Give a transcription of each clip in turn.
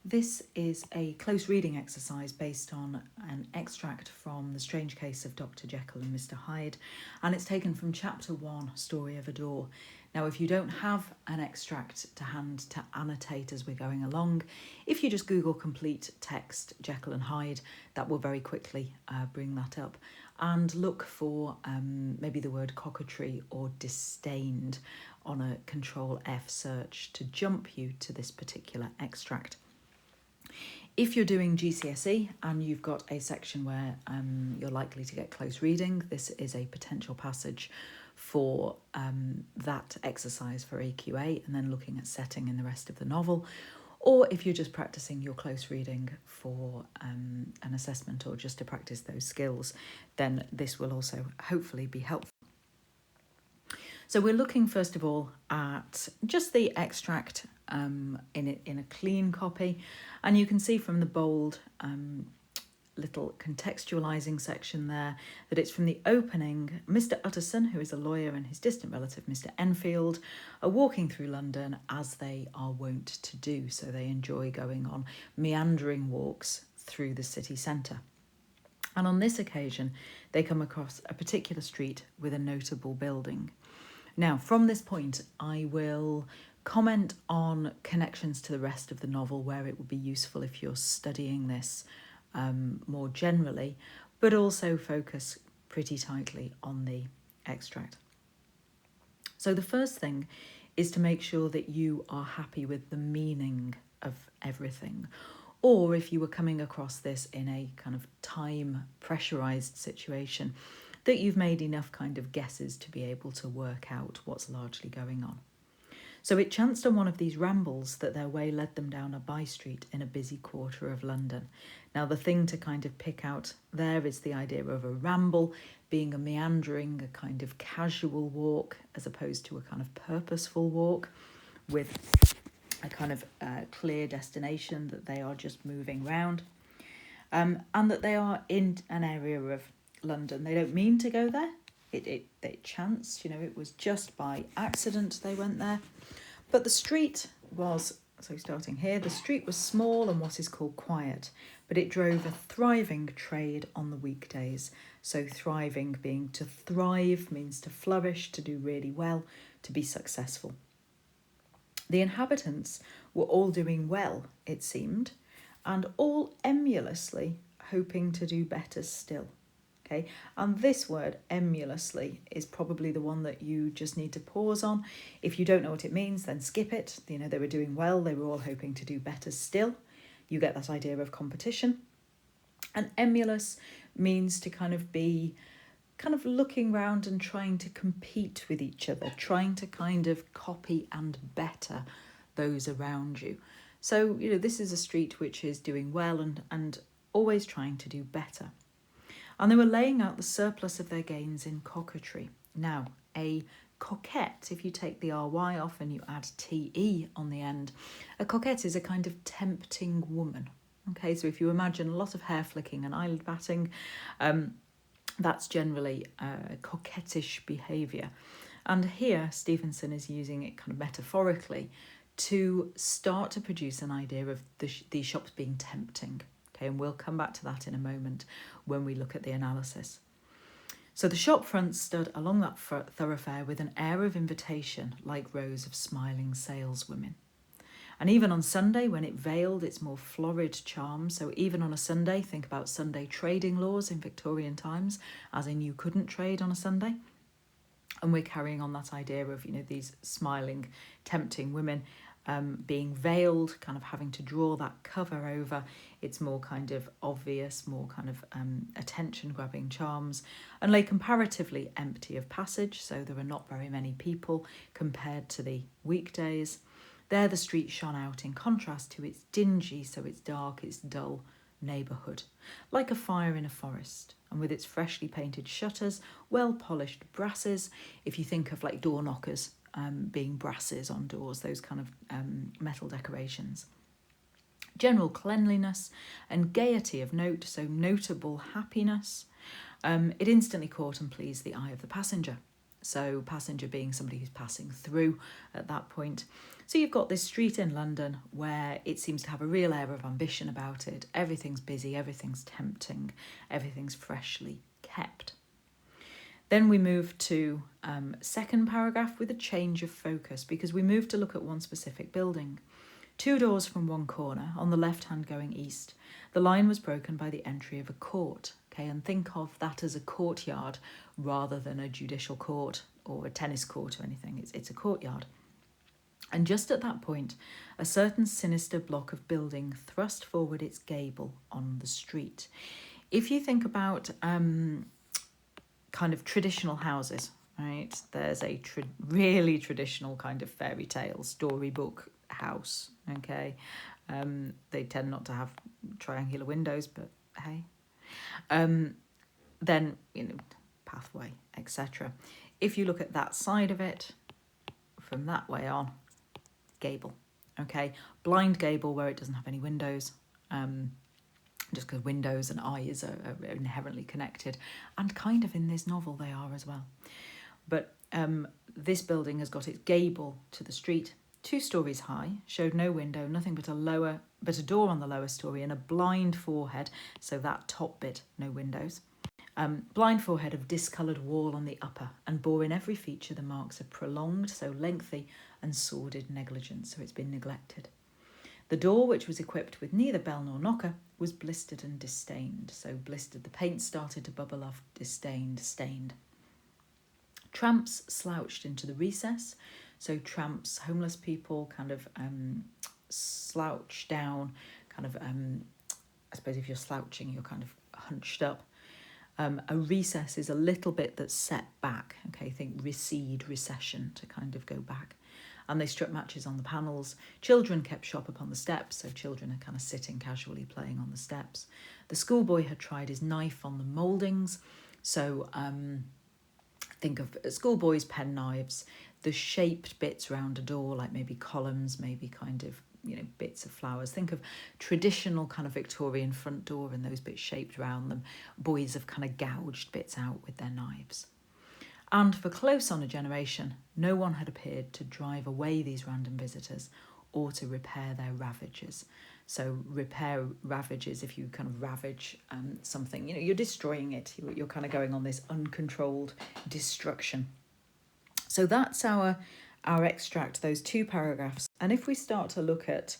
This is a close reading exercise based on an extract from The Strange Case of Dr. Jekyll and Mr. Hyde, and it's taken from Chapter 1, Story of a Door. Now, if you don't have an extract to hand to annotate as we're going along, if you just Google complete text Jekyll and Hyde, that will very quickly bring that up. And look for maybe the word coquetry or disdained on a Control F search to jump you to this particular extract. If you're doing GCSE and you've got a section where you're likely to get close reading, this is a potential passage for that exercise for AQA, and then looking at setting in the rest of the novel. Or if you're just practicing your close reading for an assessment or just to practice those skills, then this will also hopefully be helpful. So we're looking first of all at just the extract in a clean copy, and you can see from the bold little contextualising section there that it's from the opening. Mr. Utterson, who is a lawyer, and his distant relative Mr. Enfield are walking through London as they are wont to do, so they enjoy going on meandering walks through the city centre. And on this occasion they come across a particular street with a notable building. Now, from this point, I will comment on connections to the rest of the novel where it would be useful if you're studying this more generally, but also focus pretty tightly on the extract. So the first thing is to make sure that you are happy with the meaning of everything. Or if you were coming across this in a kind of time pressurized situation, that you've made enough kind of guesses to be able to work out what's largely going on. So it chanced on one of these rambles that their way led them down a by-street in a busy quarter of London. Now, the thing to kind of pick out there is the idea of a ramble being a meandering, a kind of casual walk, as opposed to a kind of purposeful walk with a kind of clear destination that they are just moving round, and that they are in an area of London. They don't mean to go there. It chanced, it was just by accident they went there. But the street was, so starting here, the street was small and what is called quiet, but it drove a thriving trade on the weekdays. So thriving being to thrive means to flourish, to do really well, to be successful. The inhabitants were all doing well, it seemed, and all emulously hoping to do better still. Okay, and this word emulously is probably the one that you just need to pause on. If you don't know what it means, then skip it. They were doing well, they were all hoping to do better still. You get that idea of competition. And emulous means to kind of be kind of looking round and trying to compete with each other, trying to kind of copy and better those around you. So, this is a street which is doing well and always trying to do better. And they were laying out the surplus of their gains in coquetry. Now, a coquette, if you take the RY off and you add TE on the end, a coquette is a kind of tempting woman. Okay, so if you imagine a lot of hair flicking and eyelid batting, that's generally coquettish behaviour. And here Stevenson is using it kind of metaphorically to start to produce an idea of these shops being tempting. Okay, and we'll come back to that in a moment when we look at the analysis. So the shop fronts stood along that thoroughfare with an air of invitation, like rows of smiling saleswomen. And even on Sunday, when it veiled its more florid charm, so even on a Sunday, think about Sunday trading laws in Victorian times, as in you couldn't trade on a Sunday. And we're carrying on that idea of, these smiling, tempting women being veiled, kind of having to draw that cover over its more kind of obvious, more kind of attention-grabbing charms, and lay comparatively empty of passage, so there were not very many people compared to the weekdays. There the street shone out in contrast to its dingy, so its dark, its dull neighbourhood, like a fire in a forest, and with its freshly painted shutters, well-polished brasses, if you think of like door knockers, being brasses on doors, those kind of metal decorations. General cleanliness and gaiety of note, so notable happiness. It instantly caught and pleased the eye of the passenger. So passenger being somebody who's passing through at that point. So you've got this street in London where it seems to have a real air of ambition about it. Everything's busy, everything's tempting, everything's freshly kept. Then we move to second paragraph with a change of focus, because we move to look at one specific building. 2 doors from one corner, on the left hand going east. The line was broken by the entry of a court. Okay, and think of that as a courtyard rather than a judicial court or a tennis court or anything. It's a courtyard. And just at that point, a certain sinister block of building thrust forward its gable on the street. If you think about kind of traditional houses, right? There's a really traditional kind of fairy tale storybook house, okay? They tend not to have triangular windows, but hey. Then, pathway, etc. If you look at that side of it, from that way on, gable, okay? Blind gable where it doesn't have any windows, just because windows and eyes are inherently connected, and kind of in this novel they are as well. But this building has got its gable to the street, 2 stories high, showed no window, nothing but a door on the lower story and a blind forehead, so that top bit, no windows. Blind forehead of discoloured wall on the upper, and bore in every feature the marks of prolonged, so lengthy, and sordid negligence, so it's been neglected. The door, which was equipped with neither bell nor knocker, was blistered and disdained, so blistered, the paint started to bubble off, disdained, stained. Tramps slouched into the recess, so tramps, homeless people, kind of slouch down, kind of, I suppose if you're slouching, you're kind of hunched up. A recess is a little bit that's set back, okay, think recede, recession, to kind of go back. And they struck matches on the panels. Children kept shop upon the steps, so children are kind of sitting casually playing on the steps. The schoolboy had tried his knife on the mouldings, so think of schoolboys' pen knives, the shaped bits around a door, like maybe columns, maybe kind of, bits of flowers. Think of traditional kind of Victorian front door and those bits shaped around them. Boys have kind of gouged bits out with their knives. And for close on a generation, no one had appeared to drive away these random visitors or to repair their ravages. So repair ravages, if you kind of ravage something, you're destroying it. You're kind of going on this uncontrolled destruction. So that's our extract, those 2 paragraphs. And if we start to look at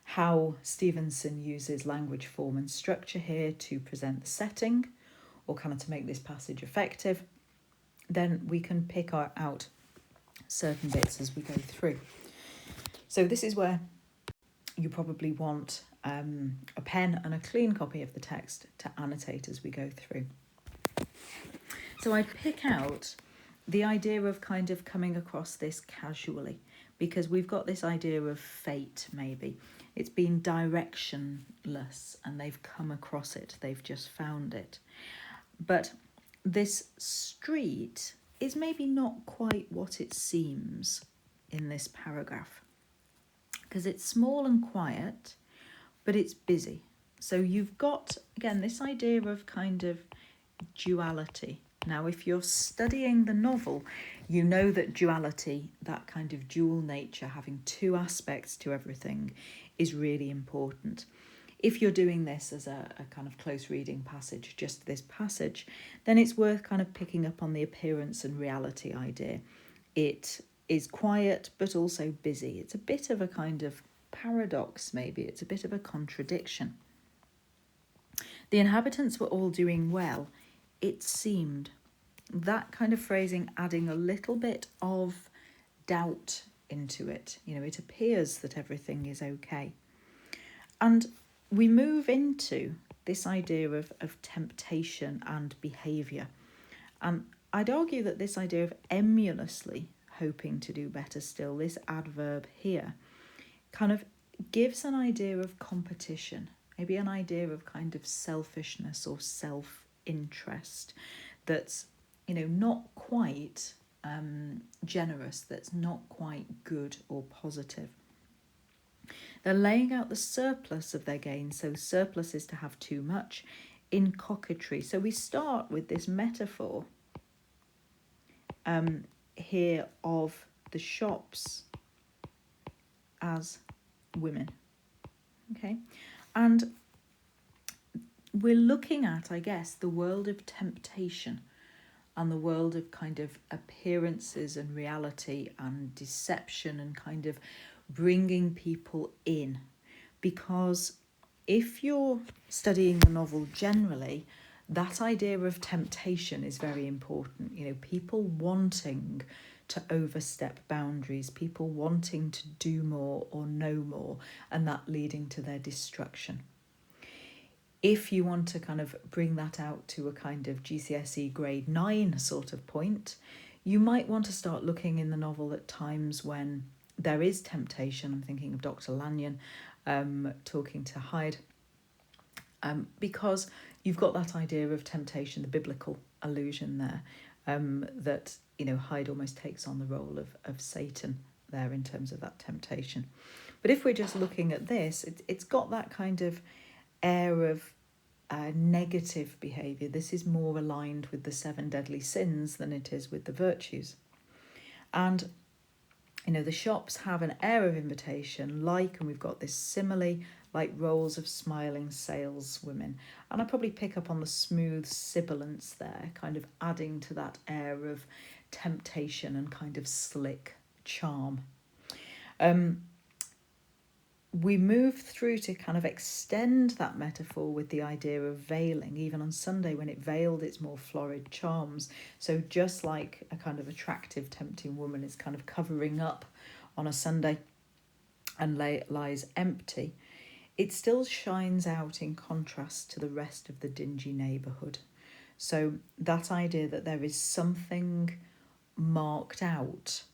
how Stevenson uses language, form and structure here to present the setting, or kind of to make this passage effective, then we can pick out certain bits as we go through. So this is where you probably want a pen and a clean copy of the text to annotate as we go through. So I pick out the idea of kind of coming across this casually, because we've got this idea of fate, maybe. It's been directionless and they've come across it, they've just found it. But this street is maybe not quite what it seems in this paragraph, because it's small and quiet, but it's busy. So you've got, again, this idea of kind of duality. Now, if you're studying the novel, you know that duality, that kind of dual nature, having 2 aspects to everything, is really important. If you're doing this as a kind of close reading passage, just this passage, then it's worth kind of picking up on the appearance and reality idea. It is quiet, but also busy. It's a bit of a kind of paradox, maybe. It's a bit of a contradiction. The inhabitants were all doing well, it seemed. That kind of phrasing adding a little bit of doubt into it. It appears that everything is okay. And we move into this idea of temptation and behaviour. And I'd argue that this idea of emulously hoping to do better still, this adverb here, kind of gives an idea of competition, maybe an idea of kind of selfishness or self-interest that's, not quite generous, that's not quite good or positive. They're laying out the surplus of their gain, so surplus is to have too much, in coquetry. So we start with this metaphor here of the shops as women. Okay, and we're looking at, I guess, the world of temptation and the world of kind of appearances and reality and deception and kind of bringing people in. Because if you're studying the novel generally, that idea of temptation is very important. You know, people wanting to overstep boundaries, people wanting to do more or know more, and that leading to their destruction. If you want to kind of bring that out to a kind of GCSE grade 9 sort of point, you might want to start looking in the novel at times when there is temptation. I'm thinking of Dr. Lanyon talking to Hyde, because you've got that idea of temptation, the biblical allusion there, that, you know, Hyde almost takes on the role of Satan there in terms of that temptation. But if we're just looking at this, it's got that kind of air of negative behaviour. This is more aligned with the 7 deadly sins than it is with the virtues. And, you know, the shops have an air of invitation, and we've got this simile, like rows of smiling saleswomen. And I probably pick up on the smooth sibilance there, kind of adding to that air of temptation and kind of slick charm. We move through to kind of extend that metaphor with the idea of veiling. Even on Sunday, when it veiled its more florid charms. So just like a kind of attractive, tempting woman is kind of covering up on a Sunday and lies empty, it still shines out in contrast to the rest of the dingy neighbourhood. So that idea that there is something marked out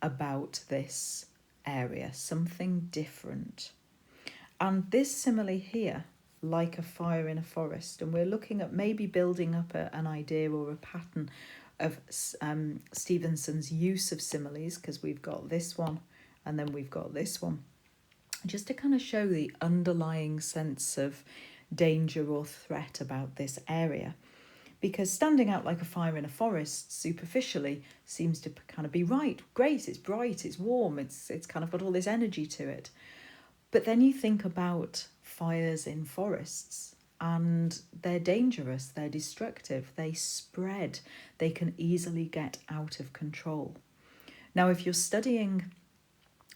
about this area, something different. And this simile here, like a fire in a forest, and we're looking at maybe building up an idea or a pattern of Stevenson's use of similes, because we've got this one and then we've got this one, just to kind of show the underlying sense of danger or threat about this area. Because standing out like a fire in a forest superficially seems to kind of be right, great, it's bright, it's warm, it's kind of got all this energy to it. But then you think about fires in forests and they're dangerous, they're destructive, they spread, they can easily get out of control. Now, if you're studying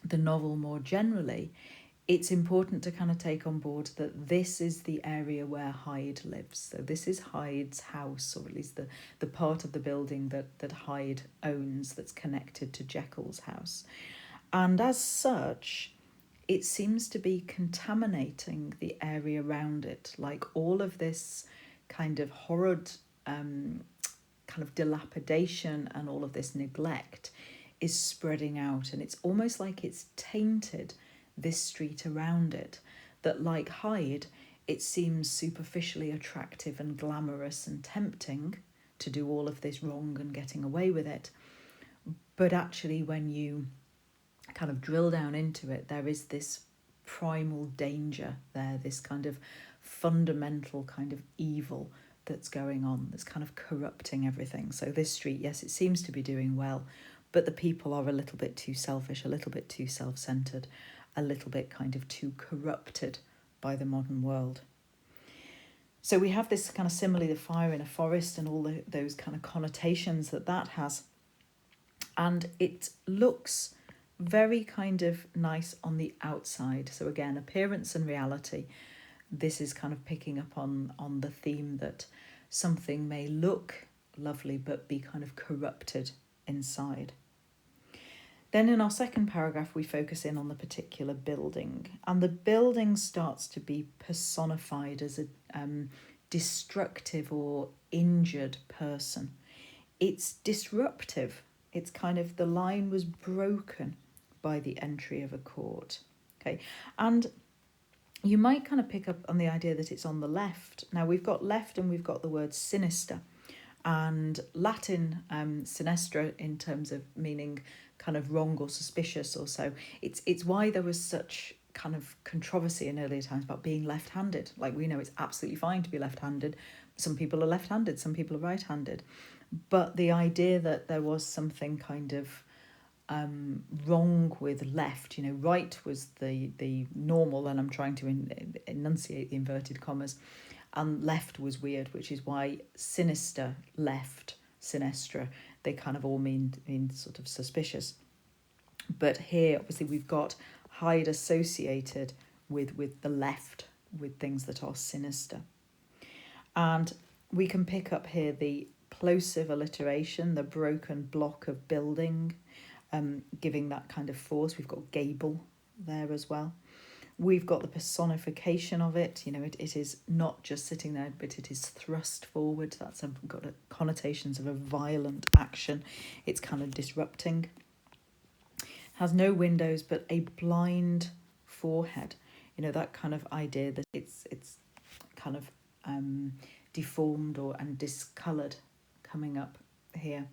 the novel more generally, it's important to kind of take on board that this is the area where Hyde lives. So this is Hyde's house, or at least the part of the building that Hyde owns that's connected to Jekyll's house. And as such, it seems to be contaminating the area around it. Like all of this kind of horrid kind of dilapidation and all of this neglect is spreading out. And it's almost like it's tainted this street around it, that like Hyde, it seems superficially attractive and glamorous and tempting to do all of this wrong and getting away with it. But actually, when you kind of drill down into it, there is this primal danger there, this kind of fundamental kind of evil that's going on, that's kind of corrupting everything. So this street, yes, it seems to be doing well, but the people are a little bit too selfish, a little bit too self-centred, a little bit kind of too corrupted by the modern world. So we have this kind of simile, the fire in a forest, and all those kind of connotations that has. And it looks very kind of nice on the outside. So again, appearance and reality. This is kind of picking up on the theme that something may look lovely but be kind of corrupted inside. Then in our second paragraph, we focus in on the particular building, and the building starts to be personified as a destructive or injured person. It's disruptive. It's kind of, the line was broken by the entry of a court. Okay, and you might kind of pick up on the idea that it's on the left. Now we've got left and we've got the word sinister, and Latin sinistra in terms of meaning kind of wrong or suspicious or so. It's why there was such kind of controversy in earlier times about being left-handed. Like, we know it's absolutely fine to be left-handed. Some people are left-handed, some people are right-handed. But the idea that there was something kind of wrong with left. You know, right was the normal, and I'm trying to enunciate the inverted commas, and left was weird, which is why sinister, left, sinistra, they kind of all mean sort of suspicious. But here, obviously, we've got Hyde associated with the left, with things that are sinister. And we can pick up here the plosive alliteration, the broken block of building, giving that kind of force. We've got gable there as well. We've got the personification of it. You know, it is not just sitting there, but it is thrust forward. That's got connotations of a violent action. It's kind of disrupting. Has no windows, but a blind forehead. You know, that kind of idea that it's kind of deformed and discoloured coming up here.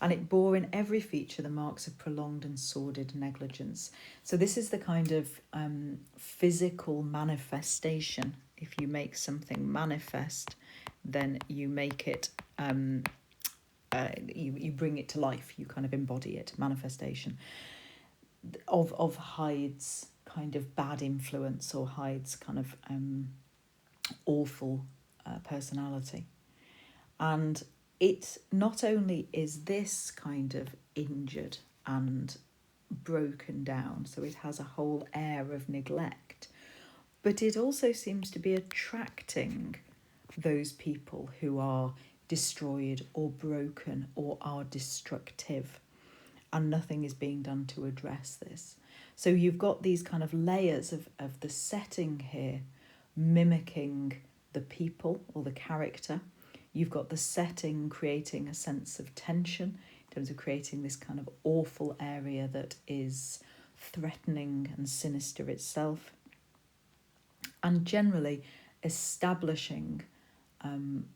And it bore in every feature the marks of prolonged and sordid negligence. So this is the kind of physical manifestation. If you make something manifest, then you make it, you bring it to life, you kind of embody it, manifestation of Hyde's kind of bad influence, or Hyde's kind of awful personality. And it not only is this kind of injured and broken down, so it has a whole air of neglect, but it also seems to be attracting those people who are destroyed or broken or are destructive, and nothing is being done to address this. So you've got these kind of layers of the setting here mimicking the people or the character. You've got the setting creating a sense of tension in terms of creating this kind of awful area that is threatening and sinister itself, and generally establishing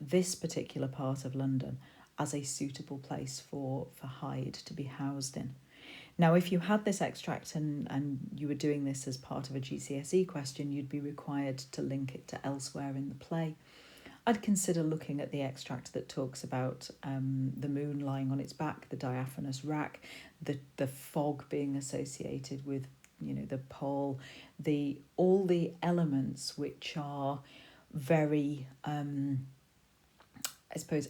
this particular part of London as a suitable place for Hyde to be housed in. Now, if you had this extract and you were doing this as part of a GCSE question, you'd be required to link it to elsewhere in the play. I'd consider looking at the extract that talks about the moon lying on its back, the diaphanous rack, the fog being associated with, you know, the pole, all the elements which are very, I suppose,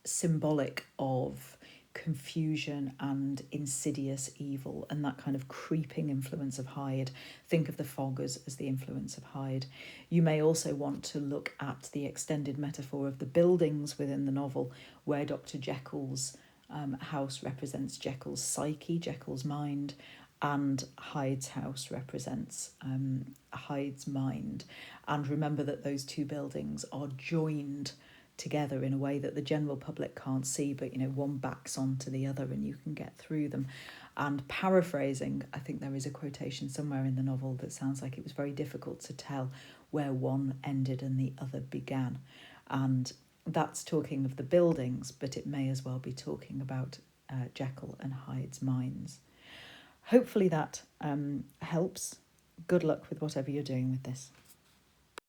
symbolic of confusion and insidious evil, and that kind of creeping influence of Hyde. Think of the fog as the influence of Hyde. You may also want to look at the extended metaphor of the buildings within the novel, where Dr. Jekyll's house represents Jekyll's psyche, Jekyll's mind, and Hyde's house represents Hyde's mind. And remember that those two buildings are joined together in a way that the general public can't see, but, you know, one backs onto the other and you can get through them. And paraphrasing, I think there is a quotation somewhere in the novel that sounds like it was very difficult to tell where one ended and the other began. And that's talking of the buildings, but it may as well be talking about Jekyll and Hyde's minds. Hopefully that helps. Good luck with whatever you're doing with this.